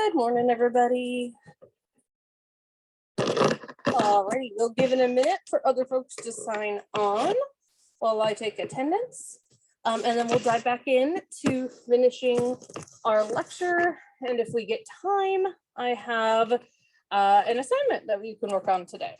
Good morning, everybody. Alrighty, we'll give it a minute for other folks to sign on while I take attendance. And then we'll dive back in to finishing our lecture. And if we get time, I have an assignment that we can work on today.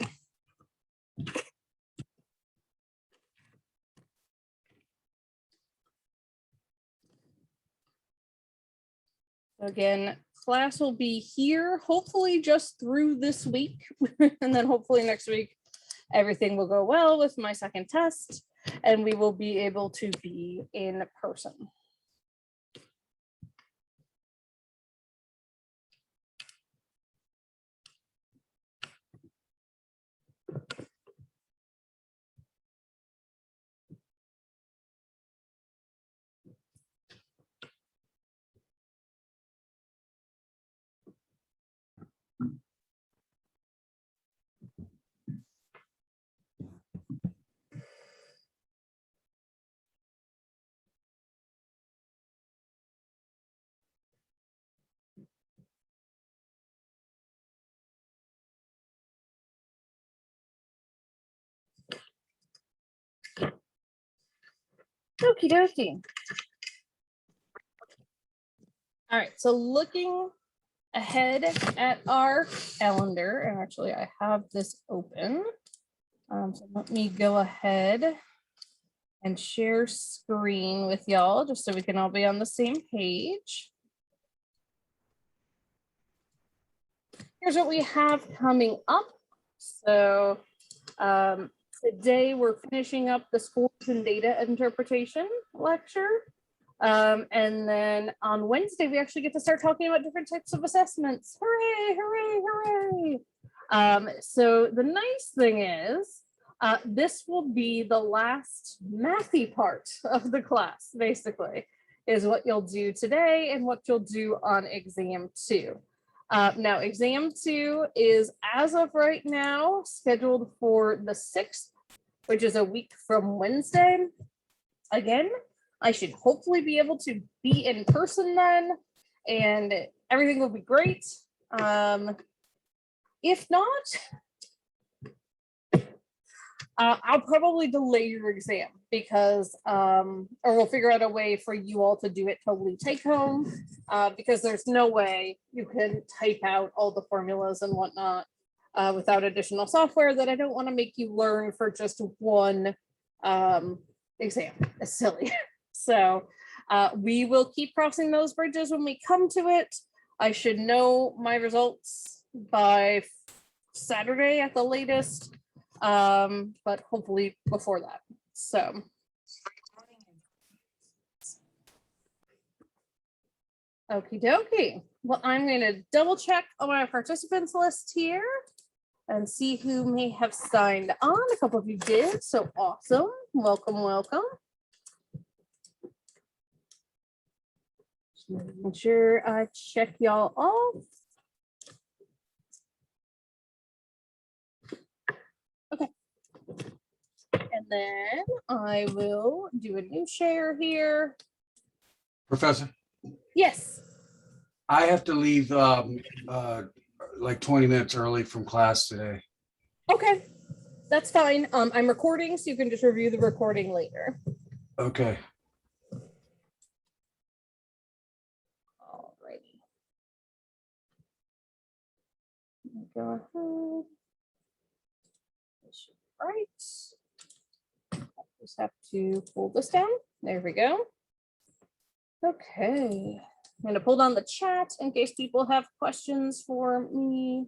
Again, class will be here, hopefully just through this week. And then hopefully next week, everything will go well with my second test and we will be able to be in person. Okie dokie. All right, so looking ahead at our calendar, and actually I have this open. So let me go ahead and share screen with y'all just so we can all be on the same page. Here's what we have coming up. So today we're finishing up the scores and data interpretation lecture. And then on Wednesday, we actually get to start talking about different types of assessments. Hooray, hooray, hooray. So the nice thing is, this will be the last mathy part of the class, basically, is what you'll do today and what you'll do on exam 2. Now, exam 2 is, as of right now, scheduled for the 6th, which is a week from Wednesday. Again, I should hopefully be able to be in person then, and everything will be great. If not, I'll probably delay your exam because, or we'll figure out a way for you all to do it totally take home, because there's no way you can type out all the formulas and whatnot without additional software that I don't want to make you learn for just one exam. It's silly. So we will keep crossing those bridges when we come to it. I should know my results by Saturday at the latest, but hopefully before that. So okie dokie. Well, I'm going to double check on my participants list here and see who may have signed on. A couple of you did, so awesome. Welcome, welcome. Making sure I check y'all off. Okay. And then I will do a new share here. Professor? Yes. I have to leave like 20 minutes early from class today. Okay, that's fine. I'm recording, so you can just review the recording later. Okay. Alrighty. Go ahead. Right. Just have to pull this down. There we go. Okay. I'm going to pull down the chat in case people have questions for me.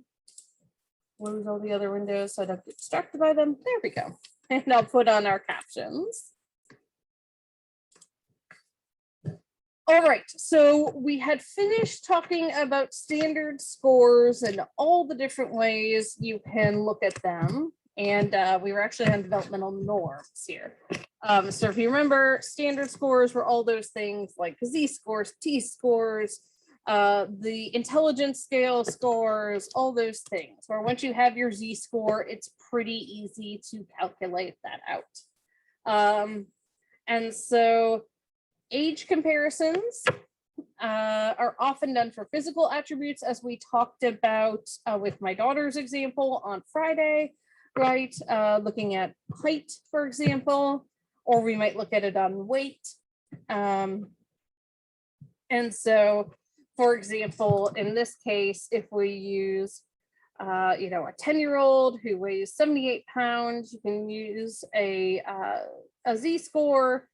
Close all the other windows so I don't get distracted by them. There we go. And I'll put on our captions. All right, so we had finished talking about standard scores and all the different ways you can look at them. And we were actually on developmental norms here. So if you remember, standard scores were all those things like Z-scores, T-scores, the intelligence scale scores, all those things, where once you have your Z-score, it's pretty easy to calculate that out. And so age comparisons are often done for physical attributes, as we talked about with my daughter's example on Friday, right? Looking at height, for example, or we might look at it on weight. And so, for example, in this case, if we use a 10-year-old who weighs 78 pounds, you can use a Z-score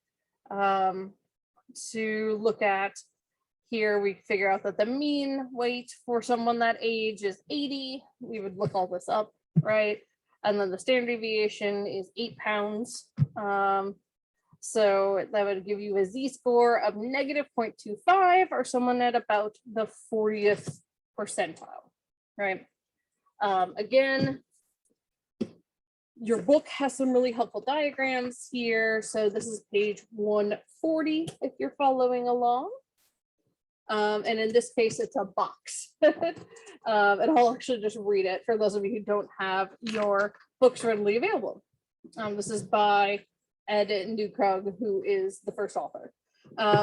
to look at. Here we figure out that the mean weight for someone that age is 80. We would look all this up, right? And then the standard deviation is 8 pounds. So that would give you a Z-score of -0.25, or someone at about the 40th percentile, right? Again, your book has some really helpful diagrams here. So this is page 140 if you're following along. And in this case, it's a box. And I'll actually just read it for those of you who don't have your books readily available. This is by Ed Newkrug, who is the first author.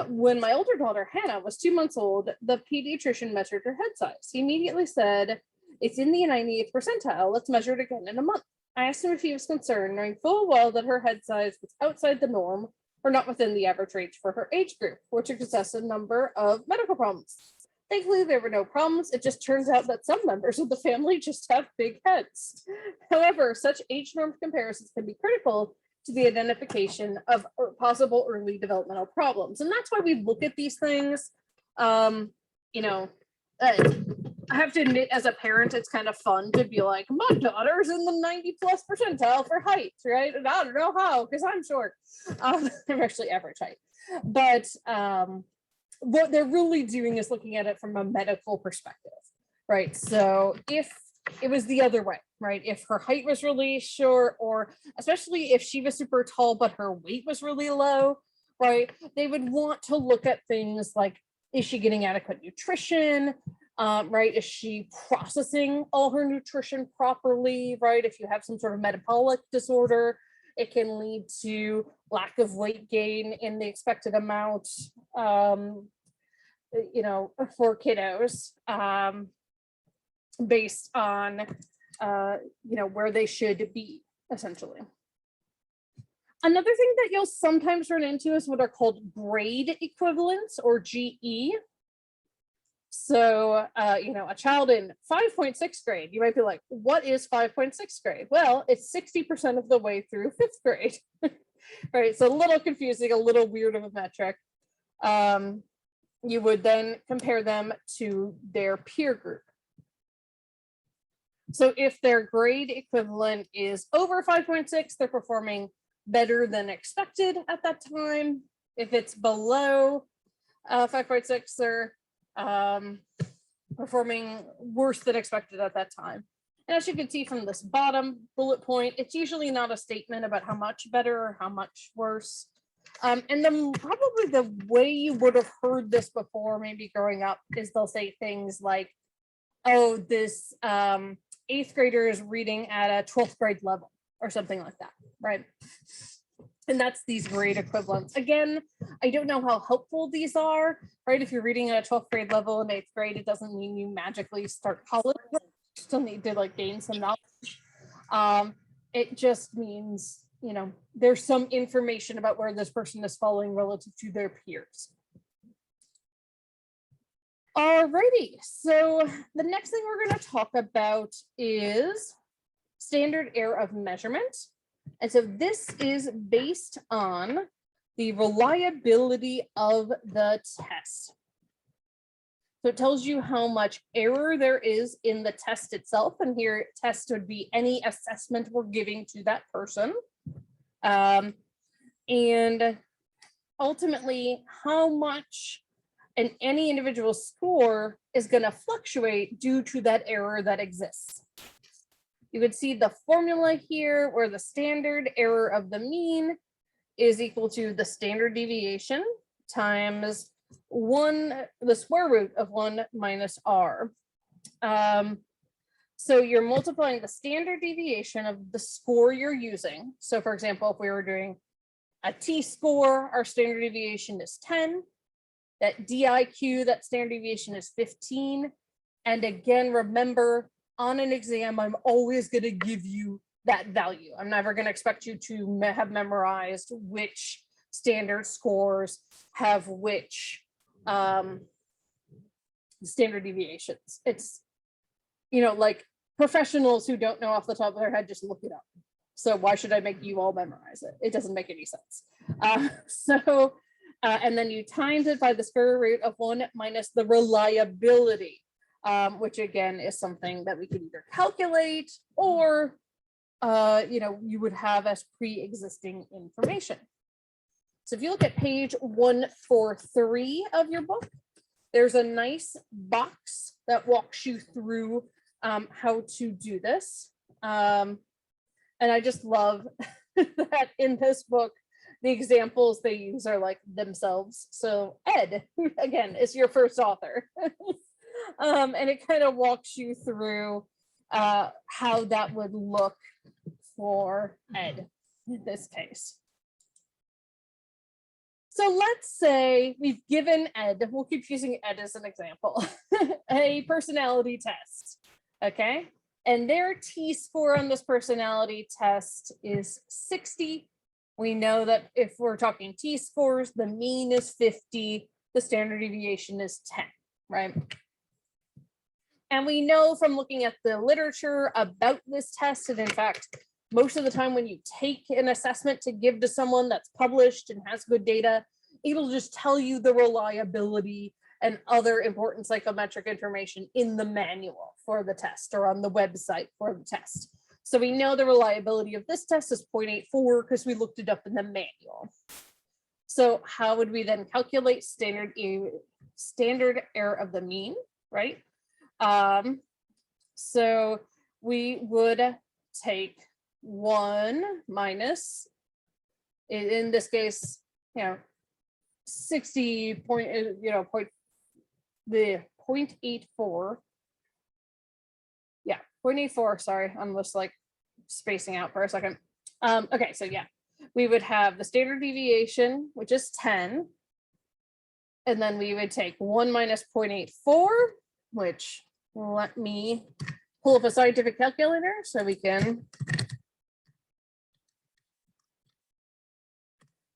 When my older daughter, Hannah, was 2 months old, the pediatrician measured her head size. He immediately said, "It's in the 98th percentile. Let's measure it again in a month." I asked him if he was concerned, knowing full well that her head size was outside the norm or not within the average range for her age group, which possessed a number of medical problems. Thankfully, there were no problems. It just turns out that some members of the family just have big heads. However, such age norm comparisons can be critical to the identification of possible early developmental problems. And that's why we look at these things. I have to admit, as a parent, it's kind of fun to be like, my daughter's in the 90+ percentile for height, right? And I don't know how, because I'm short. I'm actually average height. But what they're really doing is looking at it from a medical perspective, right? So if it was the other way, right? If her height was really short, or especially if she was super tall, but her weight was really low, right? They would want to look at things like, is she getting adequate nutrition? Right? Is she processing all her nutrition properly? Right? If you have some sort of metabolic disorder, it can lead to lack of weight gain in the expected amount, for kiddos, based on, where they should be, essentially. Another thing that you'll sometimes run into is what are called grade equivalents, or GE. So, a child in 5.6 grade, you might be like, what is 5.6 grade? Well, it's 60% of the way through 5th grade, right? So a little confusing, a little weird of a metric. You would then compare them to their peer group. So if their grade equivalent is over 5.6, they're performing better than expected at that time. If it's below 5.6, they're performing worse than expected at that time. And as you can see from this bottom bullet point, it's usually not a statement about how much better or how much worse. And then probably the way you would have heard this before, maybe growing up, is they'll say things like, oh, this 8th grader is reading at a 12th grade level, or something like that, right? And that's these grade equivalents. Again, I don't know how helpful these are, right? If you're reading at a 12th grade level in 8th grade, it doesn't mean you magically start college. You still need to gain some knowledge. It just means, there's some information about where this person is falling relative to their peers. Alrighty, so the next thing we're going to talk about is standard error of measurement. And so this is based on the reliability of the test. So it tells you how much error there is in the test itself. And here, test would be any assessment we're giving to that person. And ultimately, how much in any individual score is going to fluctuate due to that error that exists. You would see the formula here, where the standard error of the mean is equal to the standard deviation times the square root of 1 minus r. So you're multiplying the standard deviation of the score you're using. So for example, if we were doing a t-score, our standard deviation is 10. that DIQ, that standard deviation, is 15. And again, remember, on an exam, I'm always going to give you that value. I'm never going to expect you to have memorized which standard scores have which standard deviations. It's, you know, like professionals who don't know off the top of their head, just look it up. So why should I make you all memorize it? It doesn't make any sense. And then you times it by the square root of 1 minus the reliability, which again is something that we could either calculate or, you know, you would have as pre-existing information. So if you look at page 143 of your book, there's a nice box that walks you through how to do this. And I just love that in this book, the examples they use are like themselves. So Ed, again, is your first author. And it kind of walks you through how that would look for Ed in this case. So let's say we've given Ed, we'll keep using Ed as an example, a personality test, okay? And their T-score on this personality test is 60. We know that if we're talking T-scores, the mean is 50, the standard deviation is 10, right? And we know from looking at the literature about this test, and in fact, most of the time when you take an assessment to give to someone that's published and has good data, it'll just tell you the reliability and other important psychometric information in the manual for the test or on the website for the test. So we know the reliability of this test is 0.84 because we looked it up in the manual. So how would we then calculate standard error of the mean, right? So we would take 1 minus, in this case, 60 point, the 0.84. Yeah, 0.84, sorry, I'm just like spacing out for a second. Okay, so yeah, we would have the standard deviation, which is 10. And then we would take 1 minus 0.84, which let me pull up a scientific calculator so we can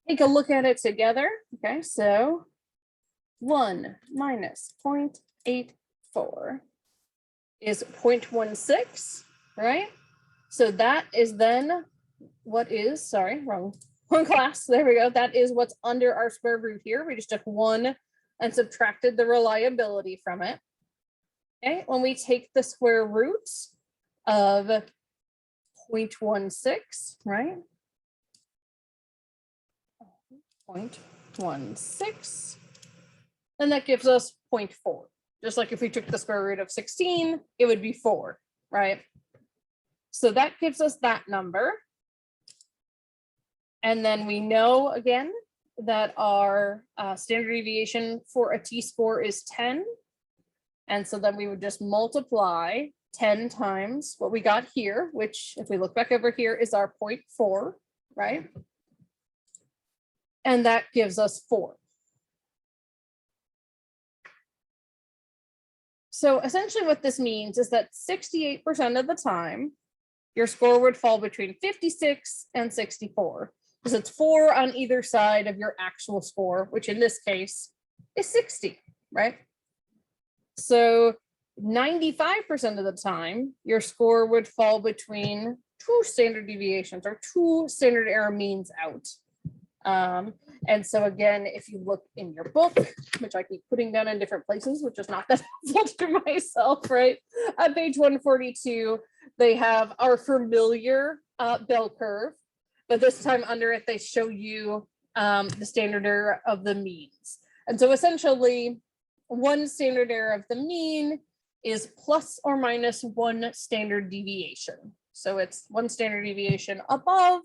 take a look at it together. Okay, so 1 minus 0.84 is 0.16, right? So that is then what is, sorry, wrong class. There we go. That is what's under our square root here. We just took 1 and subtracted the reliability from it. Okay, when we take the square root of 0.16, right? 0.16, and that gives us 0.4. Just like if we took the square root of 16, it would be 4, right? So that gives us that number. And then we know again that our standard deviation for a T-score is 10. And so then we would just multiply 10 times what we got here, which if we look back over here is our 0.4, right? And that gives us 4. So essentially what this means is that 68% of the time, your score would fall between 56 and 64, because it's 4 on either side of your actual score, which in this case is 60, right? So 95% of the time, your score would fall between 2 standard deviations or 2 standard error means out. And so again, if you look in your book, which I keep putting down in different places, which is not that helpful to myself, right? On page 142, they have our familiar bell curve, but this time under it, they show you the standard error of the means. And so essentially, 1 standard error of the mean is plus or minus 1 standard deviation. So it's 1 standard deviation above,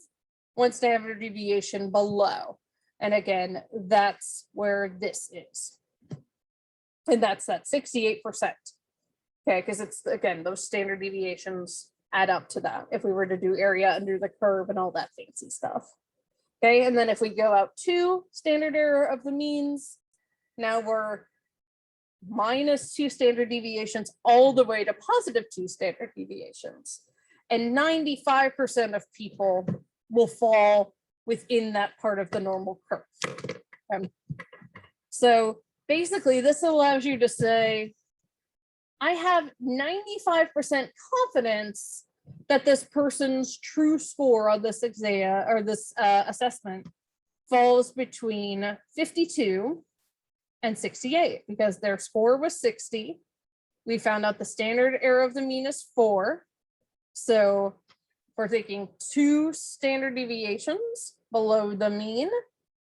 1 standard deviation below. And again, that's where this is. And that's that 68%. Okay, because it's, again, those standard deviations add up to that if we were to do area under the curve and all that fancy stuff. Okay, and then if we go out to standard error of the means, Now we're -2 standard deviations all the way to +2 standard deviations. And 95% of people will fall within that part of the normal curve. So basically, this allows you to say, I have 95% confidence that this person's true score on this exam or this assessment falls between 52 and 68 because their score was 60. We found out the standard error of the mean is 4. So we're taking 2 standard deviations below the mean.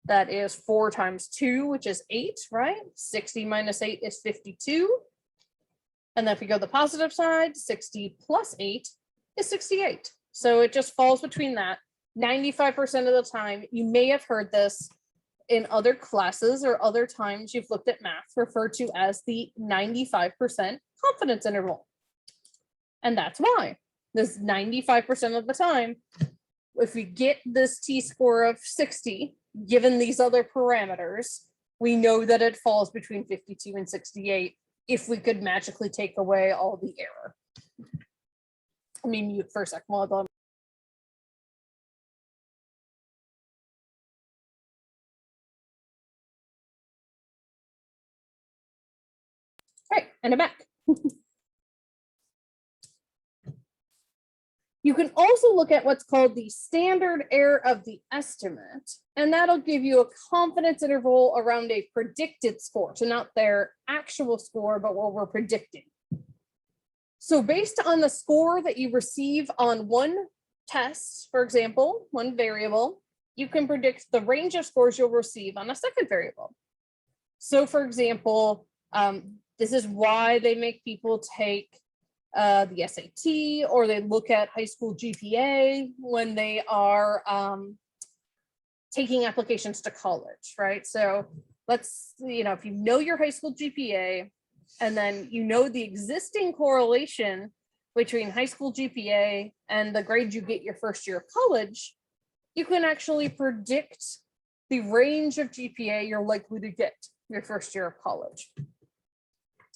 That is 4 times 2, which is 8, right? 60 minus 8 is 52. And then if we go to the positive side, 60 plus 8 is 68. So it just falls between that. 95% of the time, you may have heard this in other classes or other times you've looked at math referred to as the 95% confidence interval. And that's why. This 95% of the time, if we get this t-score of 60, given these other parameters, we know that it falls between 52 and 68 if we could magically take away all the error. Let me mute for a second while I go. All right, and I'm back. You can also look at what's called the standard error of the estimate, and that'll give you a confidence interval around a predicted score. So not their actual score, but what we're predicting. So based on the score that you receive on one test, for example, one variable, you can predict the range of scores you'll receive on a second variable. So for example, this is why they make people take the SAT, or they look at high school GPA when they are taking applications to college, right? So let's, if you know your high school GPA, and then you know the existing correlation between high school GPA and the grade you get your first year of college, you can actually predict the range of GPA you're likely to get your first year of college.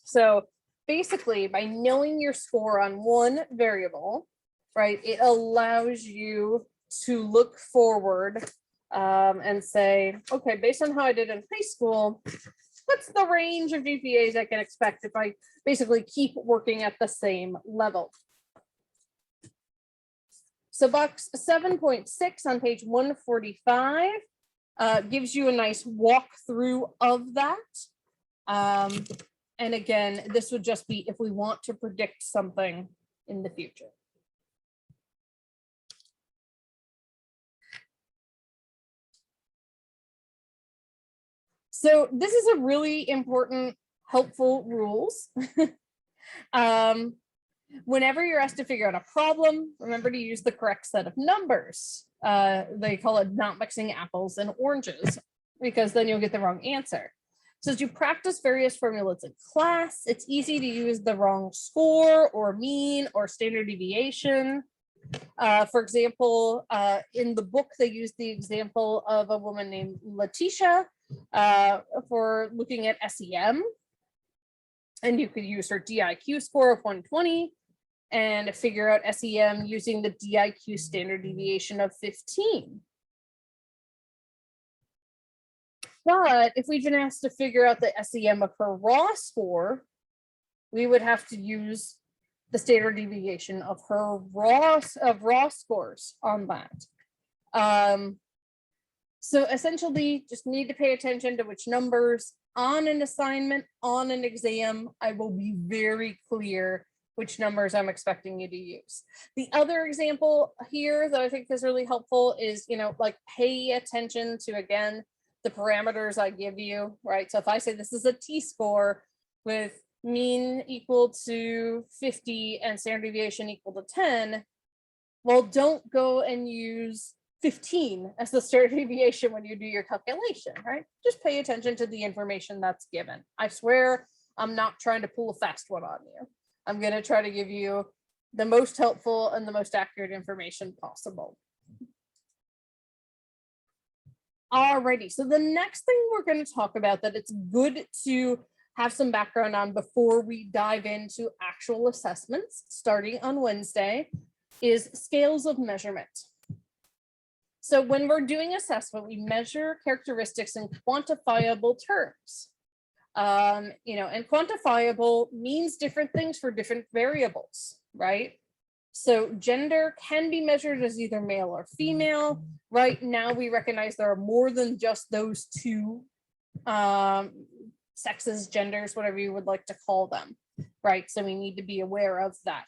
So basically, by knowing your score on one variable, right, it allows you to look forward and say, okay, based on how I did in high school, what's the range of GPAs I can expect if I basically keep working at the same level? So box 7.6 on page 145 gives you a nice walkthrough of that. And again, this would just be if we want to predict something in the future. So this is a really important, helpful rules. Whenever you're asked to figure out a problem, remember to use the correct set of numbers. They call it not mixing apples and oranges, because then you'll get the wrong answer. So as you practice various formulas in class, it's easy to use the wrong score or mean or standard deviation. For example, in the book, they use the example of a woman named Letitia for looking at SEM. And you could use her DIQ score of 120 and figure out SEM using the DIQ standard deviation of 15. But if we've been asked to figure out the SEM of her raw score, we would have to use the standard deviation of her raw scores on that. So essentially, just need to pay attention to which numbers on an assignment, on an exam. I will be very clear which numbers I'm expecting you to use. The other example here that I think is really helpful is, like pay attention to, again, the parameters I give you, right? So if I say this is a t-score with mean equal to 50 and standard deviation equal to 10, well, don't go and use 15 as the standard deviation when you do your calculation, right? Just pay attention to the information that's given. I swear I'm not trying to pull a fast one on you. I'm going to try to give you the most helpful and the most accurate information possible. Alrighty, so the next thing we're going to talk about that it's good to have some background on before we dive into actual assessments starting on Wednesday is scales of measurement. So when we're doing assessment, we measure characteristics in quantifiable terms. And quantifiable means different things for different variables, right? So gender can be measured as either male or female. Right now, we recognize there are more than just those two sexes, genders, whatever you would like to call them, right? So we need to be aware of that.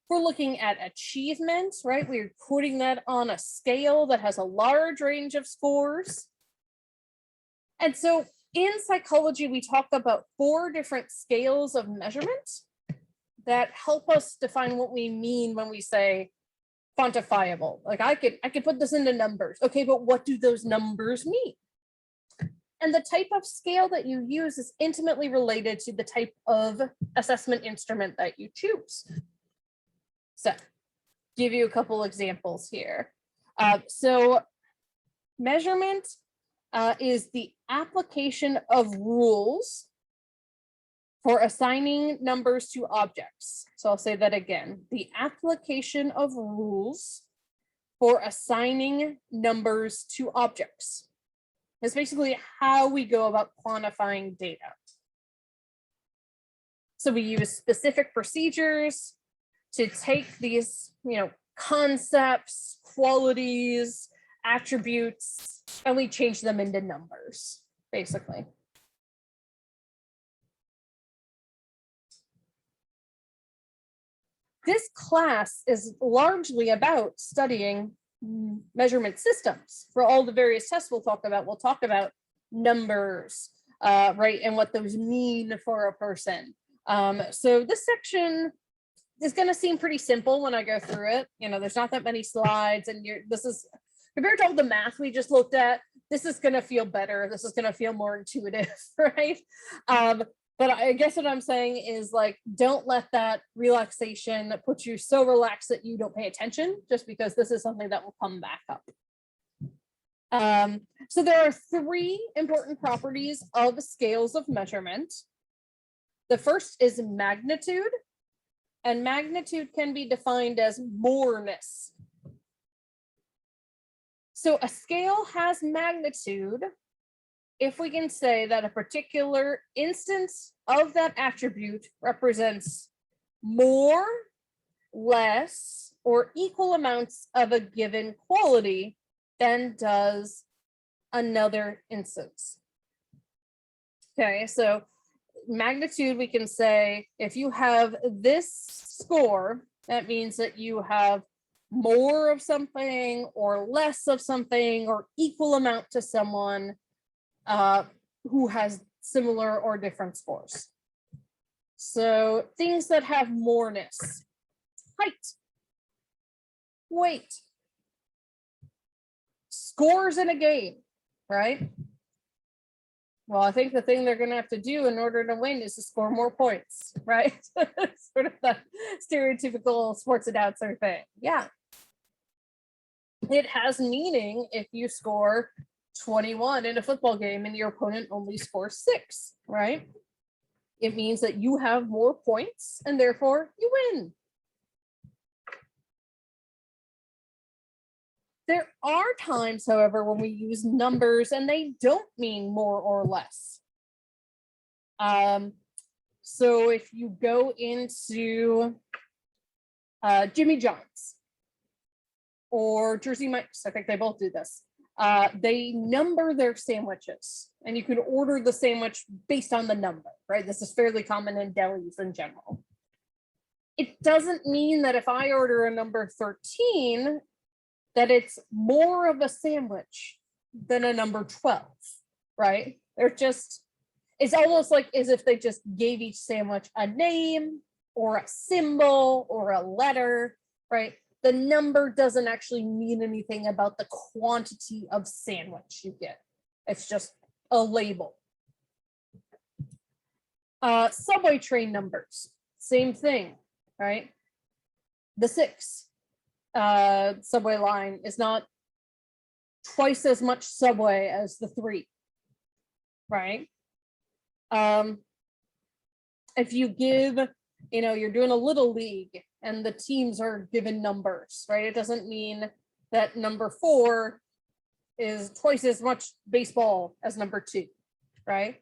We're looking at achievement, right? We're putting that on a scale that has a large range of scores. And so in psychology, we talk about 4 different scales of measurement that help us define what we mean when we say quantifiable. Like I could put this into numbers. Okay, but what do those numbers mean? And the type of scale that you use is intimately related to the type of assessment instrument that you choose. So give you a couple examples here. So measurement is the application of rules for assigning numbers to objects. So I'll say that again, the application of rules for assigning numbers to objects. It's basically how we go about quantifying data. So we use specific procedures to take these, concepts, qualities, attributes, and we change them into numbers, basically. This class is largely about studying measurement systems. For all the various tests we'll talk about numbers, right, and what those mean for a person. So this section is going to seem pretty simple when I go through it. There's not that many slides, and this is compared to all the math we just looked at. This is going to feel better. This is going to feel more intuitive, right? But I guess what I'm saying is, like, don't let that relaxation put you so relaxed that you don't pay attention, just because this is something that will come back up. So there are 3 important properties of scales of measurement. The first is magnitude, and magnitude can be defined as moreness. So a scale has magnitude if we can say that a particular instance of that attribute represents more, less, or equal amounts of a given quality than does another instance. Okay, so magnitude, we can say if you have this score, that means that you have more of something or less of something or equal amount to someone who has similar or different scores. So things that have moreness: height, weight, scores in a game, right? Well, I think the thing they're going to have to do in order to win is to score more points, right? Sort of the stereotypical sports announcer thing. Yeah. It has meaning if you score 21 in a football game and your opponent only scores 6, right? It means that you have more points and therefore you win. There are times, however, when we use numbers and they don't mean more or less. So if you go into Jimmy John's or Jersey Mike's, I think they both do this. They number their sandwiches, and you can order the sandwich based on the number, right? This is fairly common in delis in general. It doesn't mean that if I order a number 13, that it's more of a sandwich than a number 12, right? It's almost like as if they just gave each sandwich a name or a symbol or a letter, right? The number doesn't actually mean anything about the quantity of sandwich you get. It's just a label. Subway train numbers, same thing, right? The 6 subway line is not twice as much subway as the 3, right? If you give, you're doing a little league and the teams are given numbers, right? It doesn't mean that number 4 is twice as much baseball as number 2, right?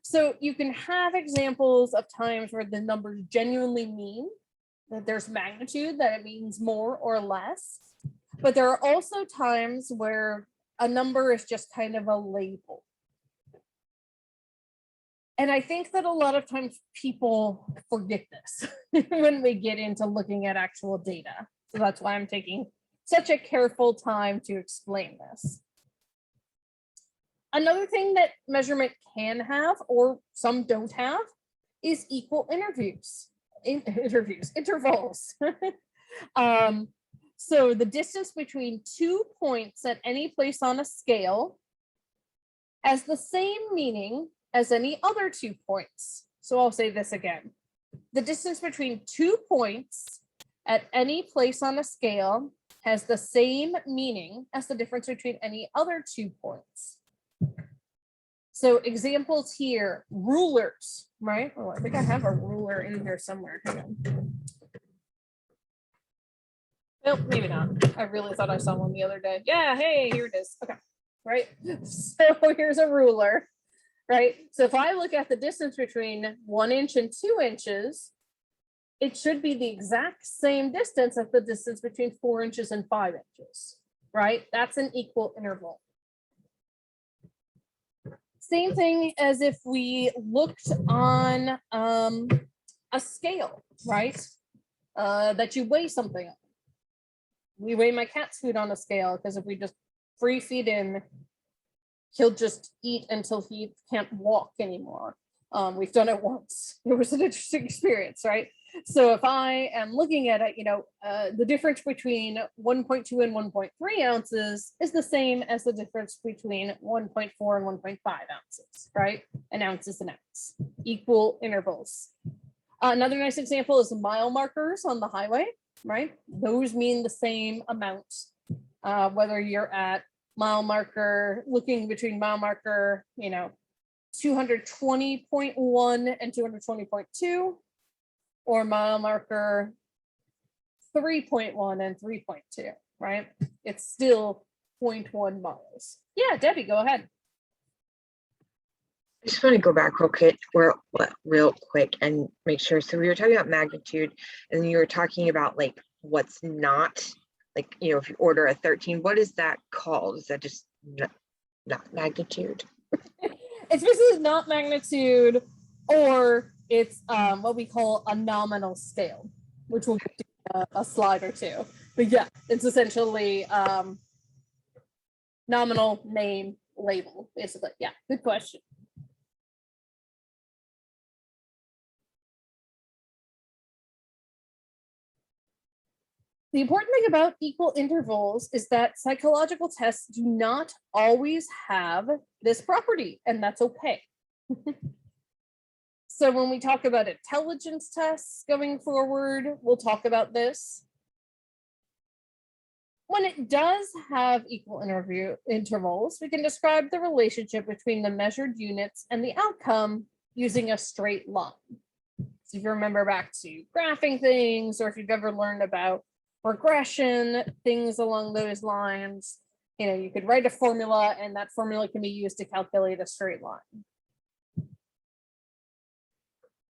So you can have examples of times where the numbers genuinely mean that there's magnitude, that it means more or less. But there are also times where a number is just kind of a label. And I think that a lot of times people forget this when we get into looking at actual data. So that's why I'm taking such a careful time to explain this. Another thing that measurement can have, or some don't have, is equal intervals. So the distance between 2 points at any place on a scale has the same meaning as any other 2 points. So I'll say this again. The distance between 2 points at any place on a scale has the same meaning as the difference between any other 2 points. So examples here, rulers, right? Oh, I think I have a ruler in here somewhere. Hang on. Well, maybe not. I really thought I saw one the other day. Yeah, hey, here it is. Okay, right? So here's a ruler, right? So if I look at the distance between 1 inch and 2 inches, it should be the exact same distance as the distance between 4 inches and 5 inches, right? That's an equal interval. Same thing as if we looked on a scale, right? That you weigh something on. We weigh my cat's food on a scale because if we just free feed him, he'll just eat until he can't walk anymore. We've done it once. It was an interesting experience, right? So if I am looking at it, the difference between 1.2 and 1.3 ounces is the same as the difference between 1.4 and 1.5 ounces, right? An ounce is an ounce, equal intervals. Another nice example is mile markers on the highway, right? Those mean the same amount, whether you're at mile marker, looking between mile marker, 220.1 and 220.2, or mile marker 3.1 and 3.2, right? It's still 0.1 miles. Yeah, Debbie, go ahead. I just want to go back real quick and make sure. So we were talking about magnitude, and you were talking about like what's not, like, if you order a 13, what is that called? Is that just not magnitude? It's basically not magnitude, or it's what we call a nominal scale, which will get to a slide or two. But yeah, it's essentially nominal, name, label, basically. Yeah, good question. The important thing about equal intervals is that psychological tests do not always have this property, and that's okay. So when we talk about intelligence tests going forward, we'll talk about this. When it does have equal intervals, we can describe the relationship between the measured units and the outcome using a straight line. So if you remember back to graphing things, or if you've ever learned about regression, things along those lines, you could write a formula, and that formula can be used to calculate a straight line.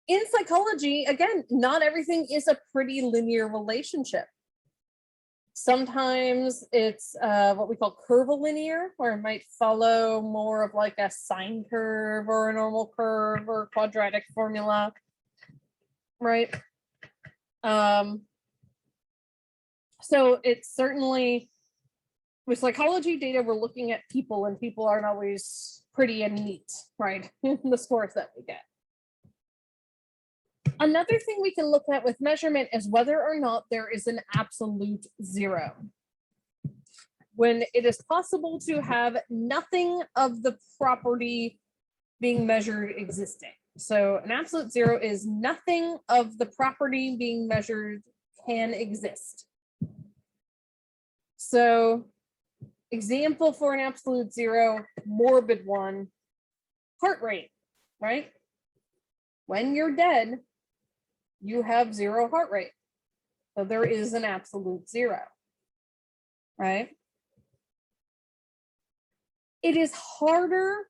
In psychology, again, not everything is a pretty linear relationship. Sometimes it's what we call curvilinear, where it might follow more of like a sine curve or a normal curve or quadratic formula, right? So it's certainly, with psychology data, we're looking at people, and people aren't always pretty and neat, right? The scores that we get. Another thing we can look at with measurement is whether or not there is an absolute zero. When it is possible to have nothing of the property being measured existing. So an absolute zero is nothing of the property being measured can exist. So example for an absolute zero, morbid one, heart rate, right? When you're dead, you have 0 heart rate. So there is an absolute zero, right? It is harder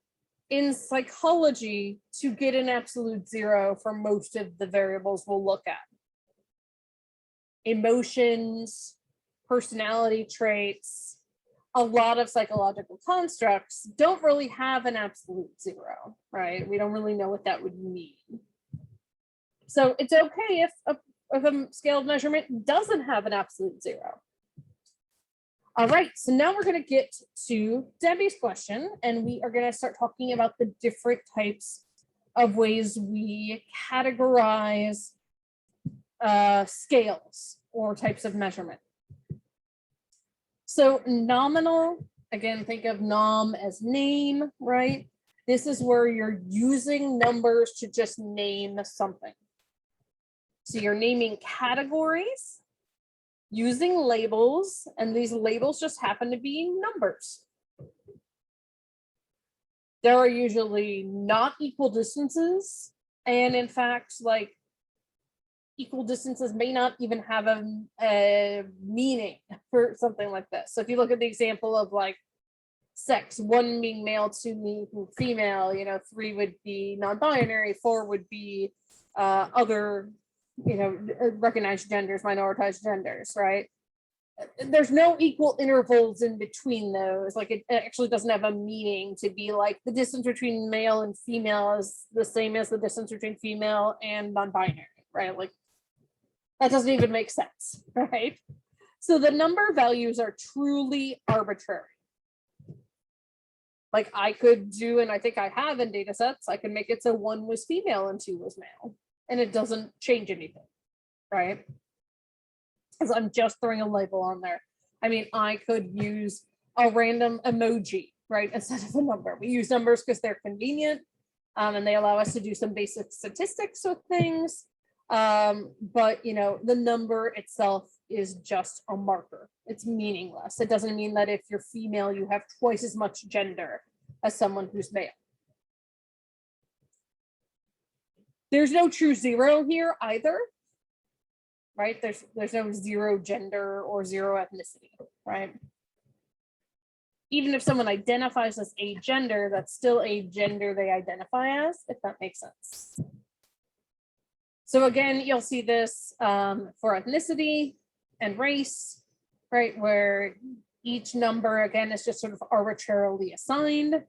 in psychology to get an absolute zero for most of the variables we'll look at. Emotions, personality traits, a lot of psychological constructs don't really have an absolute zero, right? We don't really know what that would mean. So it's okay if a scale of measurement doesn't have an absolute zero. All right, so now we're going to get to Debbie's question, and we are going to start talking about the different types of ways we categorize scales or types of measurement. So nominal, again, think of nom as name, right? This is where you're using numbers to just name something. So you're naming categories using labels, and these labels just happen to be numbers. There are usually not equal distances, and in fact, like equal distances may not even have a meaning for something like this. So if you look at the example of like sex, 1 being male, 2 being female, 3 would be non-binary, 4 would be other, recognized genders, minoritized genders, right? There's no equal intervals in between those. Like it actually doesn't have a meaning to be like the distance between male and female is the same as the distance between female and non-binary, right? Like that doesn't even make sense, right? So the number values are truly arbitrary. Like I could do, and I think I have in data sets, I can make it so 1 was female and 2 was male, and it doesn't change anything, right? Because I'm just throwing a label on there. I mean, I could use a random emoji, right, instead of a number. We use numbers because they're convenient, and they allow us to do some basic statistics with things. But the number itself is just a marker. It's meaningless. It doesn't mean that if you're female, you have twice as much gender as someone who's male. There's no true zero here either, right? There's no 0 gender or 0 ethnicity, right? Even if someone identifies as a gender, that's still a gender they identify as, if that makes sense. So again, you'll see this for ethnicity and race, right? Where each number, again, is just sort of arbitrarily assigned.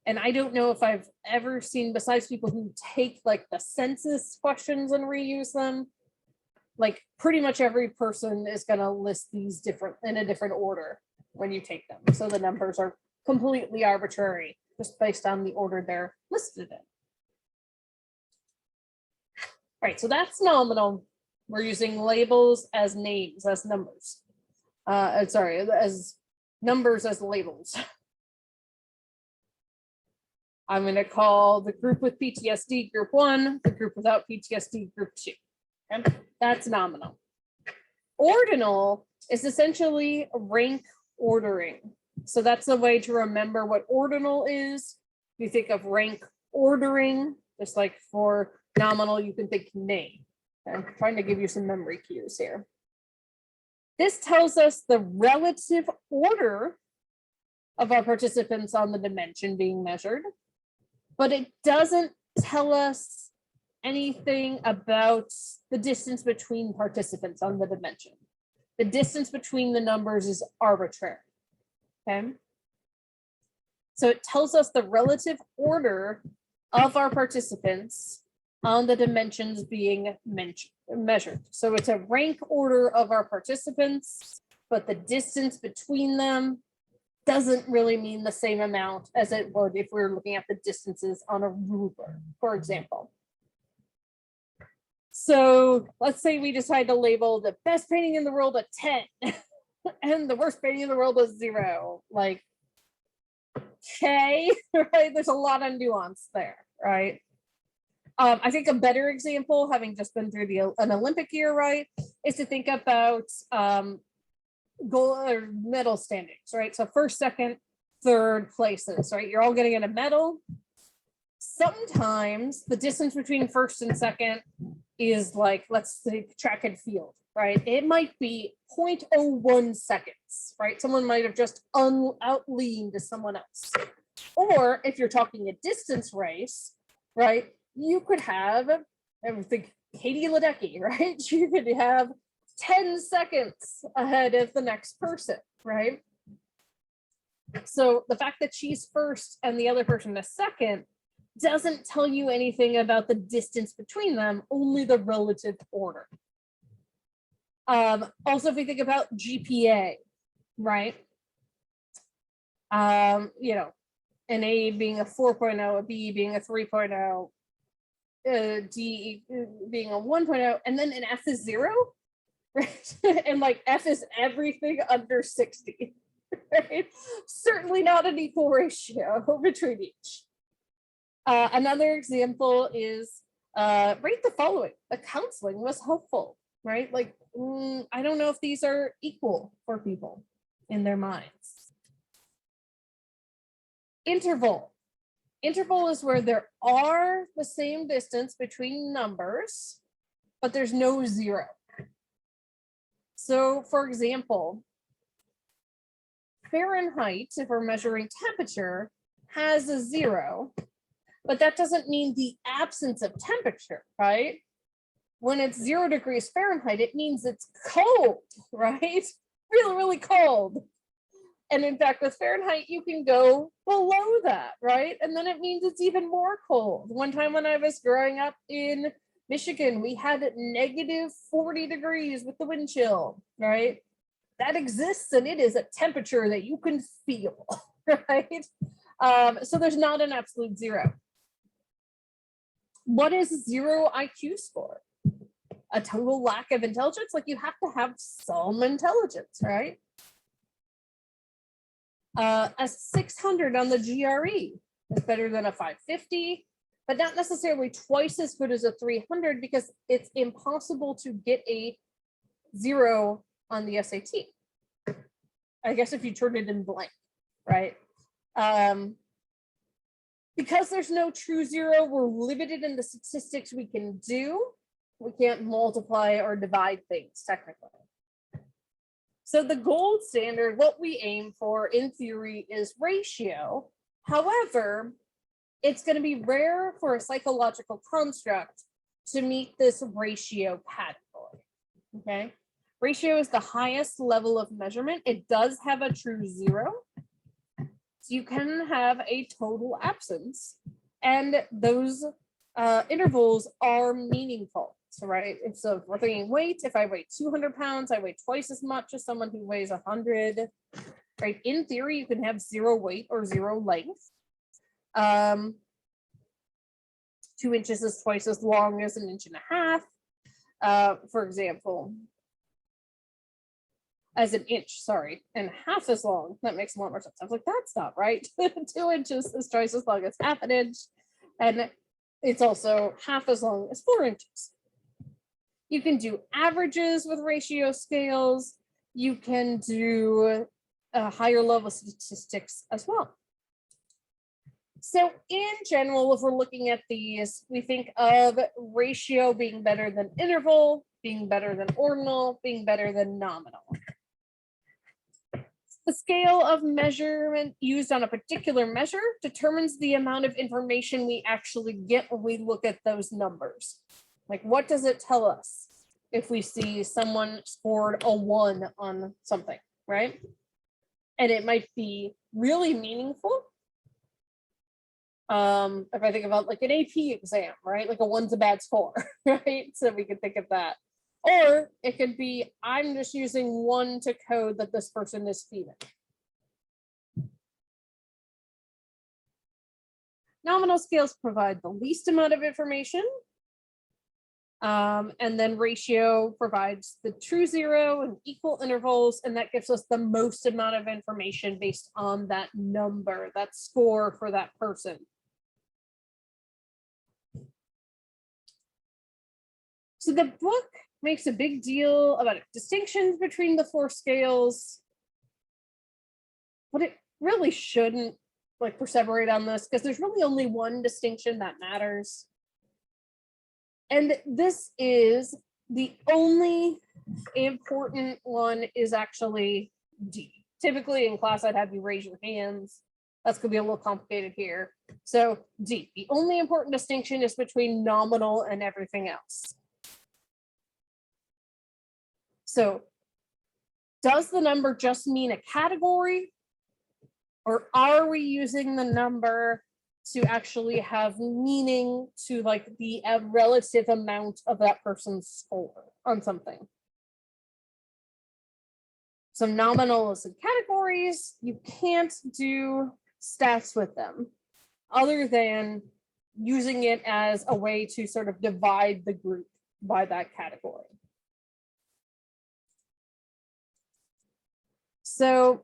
And I don't know if I've ever seen, besides people who take like the census questions and reuse them, like pretty much every person is going to list these in a different order when you take them. So the numbers are completely arbitrary just based on the order they're listed in. Right, so that's nominal. We're using labels as names, as numbers. As numbers as labels. I'm going to call the group with PTSD group 1, the group without PTSD group 2. Okay? That's nominal. Ordinal is essentially rank ordering. So that's a way to remember what ordinal is. You think of rank ordering, just like for nominal, you can think name. I'm trying to give you some memory cues here. This tells us the relative order of our participants on the dimension being measured, but it doesn't tell us anything about the distance between participants on the dimension. The distance between the numbers is arbitrary, okay? So it tells us the relative order of our participants on the dimensions being measured. So it's a rank order of our participants, but the distance between them doesn't really mean the same amount as it would if we were looking at the distances on a ruler, for example. So let's say we decide to label the best painting in the world a 10 and the worst painting in the world a 0. Like, okay, right? There's a lot of nuance there, right? I think a better example, having just been through an Olympic year, right, is to think about gold or medal standings, right? So first, second, third places, right? You're all getting a medal. Sometimes the distance between first and second is like, let's say track and field, right? It might be 0.01 seconds, right? Someone might have just outleaned someone else. Or if you're talking a distance race, right, you could have, I think Katie Ledecky, right? You could have 10 seconds ahead of the next person, right? So the fact that she's first and the other person is second doesn't tell you anything about the distance between them, only the relative order. Also, if we think about GPA, right? You know, an A being a 4.0, a B being a 3.0, D being a 1.0, and then an F is 0, right? And like F is everything under 60, right? Certainly not an equal ratio between each. Another example is rate the following. The counseling was helpful, right? Like, I don't know if these are equal for people in their minds. Interval. Interval is where there are the same distance between numbers, but there's no 0. So for example, Fahrenheit, if we're measuring temperature, has a 0, but that doesn't mean the absence of temperature, right? When it's 0 degrees Fahrenheit, it means it's cold, right? Really, really cold. And in fact, with Fahrenheit, you can go below that, right? And then it means it's even more cold. One time when I was growing up in Michigan, we had negative 40 degrees with the wind chill, right? That exists, and it is a temperature that you can feel, right? So there's not an absolute 0. What is 0 IQ score? A total lack of intelligence? Like, you have to have some intelligence, right? A 600 on the GRE is better than a 550, but not necessarily twice as good as a 300 because it's impossible to get a 0 on the SAT. I guess if you turn it in blank, right? Because there's no true 0, we're limited in the statistics we can do. We can't multiply or divide things technically. So the gold standard, what we aim for in theory is ratio. However, it's going to be rare for a psychological construct to meet this ratio category, okay? Ratio is the highest level of measurement. It does have a true 0. So you can have a total absence, and those intervals are meaningful. So, right, so if we're thinking weight, if I weigh 200 pounds, I weigh twice as much as someone who weighs 100, right? In theory, you can have 0 weight or 0 length. 2 inches is twice as long as 1.5 inches, for example. As an inch, sorry, and half as long. That makes a lot more sense. I was like, that's not right. 2 inches is twice as long as half an inch, and it's also half as long as 4 inches. You can do averages with ratio scales. You can do higher level statistics as well. So in general, if we're looking at these, we think of ratio being better than interval, being better than ordinal, being better than nominal. The scale of measurement used on a particular measure determines the amount of information we actually get when we look at those numbers. Like, what does it tell us if we see someone scored a 1 on something, right? And it might be really meaningful. If I think about like an AP exam, right? Like a 1's a bad score, right? So we could think of that. Or it could be, I'm just using 1 to code that this person is female. Nominal scales provide the least amount of information. And then ratio provides the true 0 and equal intervals, and that gives us the most amount of information based on that number, that score for that person. So the book makes a big deal about distinctions between the 4 scales, but it really shouldn't like perseverate on this because there's really only one distinction that matters. And this is the only important one is actually D. Typically in class, I'd have you raise your hands. That's gonna be a little complicated here. So D, the only important distinction is between nominal and everything else. So does the number just mean a category, or are we using the number to actually have meaning to like the relative amount of that person's score on something? So nominals and categories, you can't do stats with them other than using it as a way to sort of divide the group by that category. So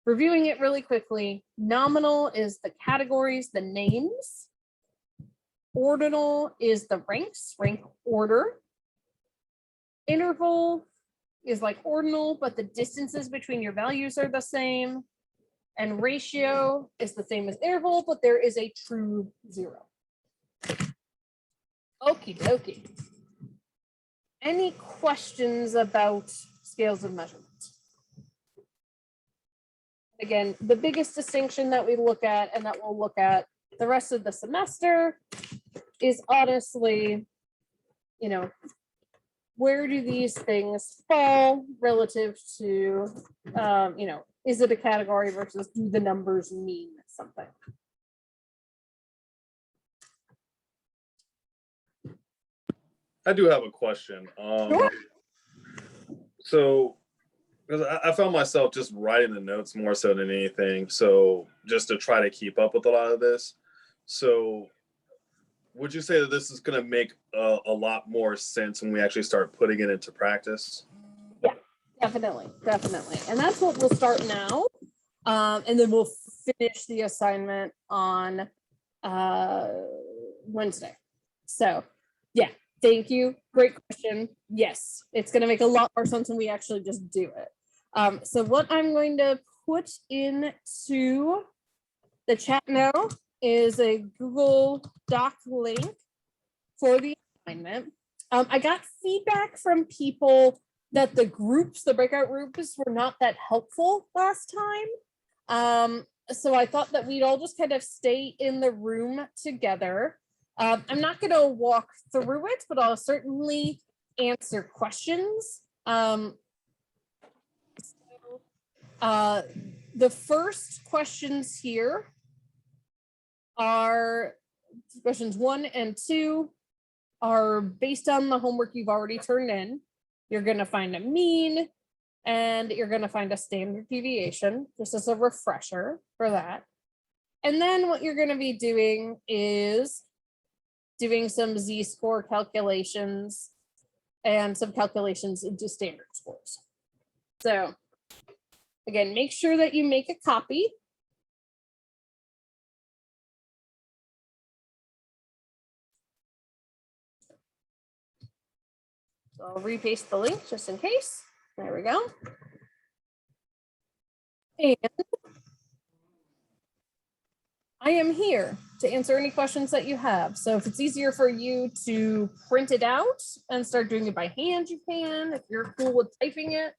reviewing it really quickly, nominal is the categories, the names. Ordinal is the ranks, rank order. Interval is like ordinal, but the distances between your values are the same. And ratio is the same as interval, but there is a true 0. Okie dokie. Any questions about scales of measurement? Again, the biggest distinction that we look at and that we'll look at the rest of the semester is honestly, you know, where do these things fall relative to, you know, is it a category versus do the numbers mean something? I do have a question. Sure. So, because I found myself just writing the notes more so than anything. So, just to try to keep up with a lot of this. So, would you say that this is going to make a lot more sense when we actually start putting it into practice? Yeah, definitely. And that's what we'll start now. And then we'll finish the assignment on Wednesday. So, yeah. Thank you. Great question. Yes, it's going to make a lot more sense when we actually just do it. So what I'm going to put into the chat now is a Google Doc link for the assignment. I got feedback from people that the breakout groups were not that helpful last time. So I thought that we'd all just kind of stay in the room together. I'm not going to walk through it, but I'll certainly answer questions. The first questions here are questions 1 and 2 are based on the homework you've already turned in. You're going to find a mean and you're going to find a standard deviation, just as a refresher for that. And then what you're going to be doing is doing some z-score calculations and some calculations into standard scores. So again, make sure that you make a copy. So I'll repaste the link just in case. There we go. And I am here to answer any questions that you have. So if it's easier for you to print it out and start doing it by hand, you can. If you're cool with typing it,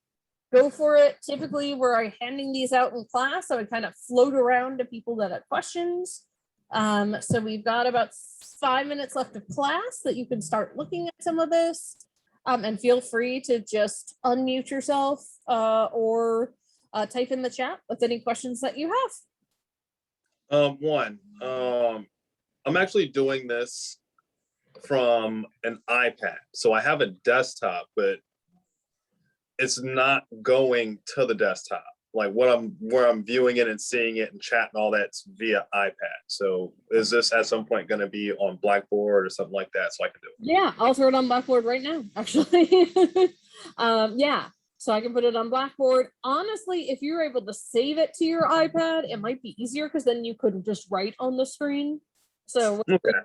go for it. Typically, we're handing these out in class, so I kind of float around to people that have questions. So we've got about 5 minutes left of class that you can start looking at some of this. And feel free to just unmute yourself or type in the chat with any questions that you have. I'm actually doing this from an iPad. So I have a desktop, but it's not going to the desktop. Like where I'm viewing it and seeing it and chat and all that's via iPad. So is this at some point going to be on Blackboard or something like that so I can do it? Yeah, I'll throw it on Blackboard right now, actually. Yeah, so I can put it on Blackboard. Honestly, if you're able to save it to your iPad, it might be easier because then you couldn't just write on the screen. So Okay.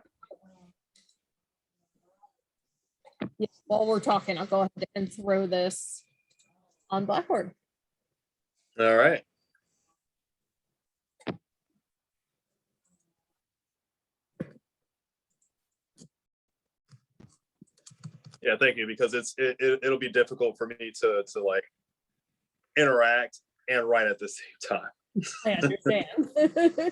Yeah, while we're talking, I'll go ahead and throw this on Blackboard. All right. Yeah, thank you, because it'll be difficult for me to like interact and write at the same time. I understand.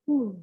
Ooh.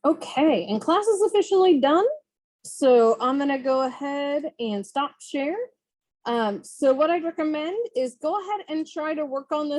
Okay, and class is officially done. So I'm gonna go ahead and stop share. So what I'd recommend is go ahead and try to work on this